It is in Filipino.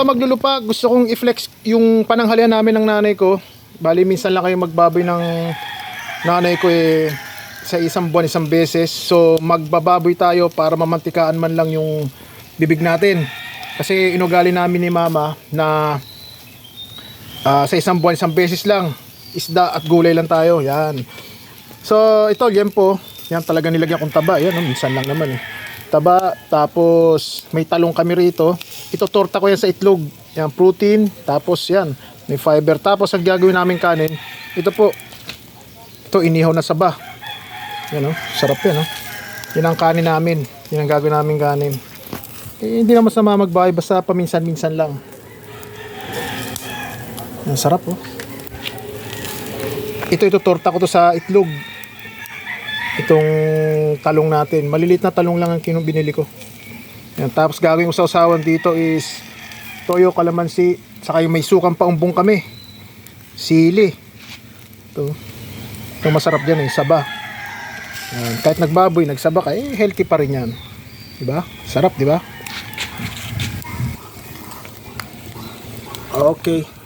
maglulupa, gusto kong i-flex yung pananghalian namin ng nanay ko. Bali minsan lang kayo magbaboy ng nanay ko sa isang buwan isang beses. So magbababoy tayo para mamantikaan man lang yung bibig natin. Kasi inugali namin ni mama na sa isang buwan isang beses lang isda at gulay lang tayo. Yan. So ito liempo, yan talaga nilagyan kong taba. Yan, minsan lang naman taba, tapos may talong kami rito. Ito torta ko yan sa itlog. Yan, protein, tapos yan, may fiber. Tapos ang gagawin namin kanin, ito po. Ito inihaw na saba. Yan sarap yan Yan ang kanin namin. Yan ang gagawin namin kanin. Hindi naman sama magbahay, basta paminsan-minsan lang. Yan, sarap Ito torta ko to sa itlog. Itong talong natin, malilit na talong lang ang binili ko. Yan, tapos gagawin ko sa usawan dito is toyo, kalamansi, saka yung may sukang paumbong kami, sili. Ito masarap dyan saba. Yan, kahit nagbaboy, nagsaba ka, healthy pa rin yan, diba? Sarap, diba? Okay.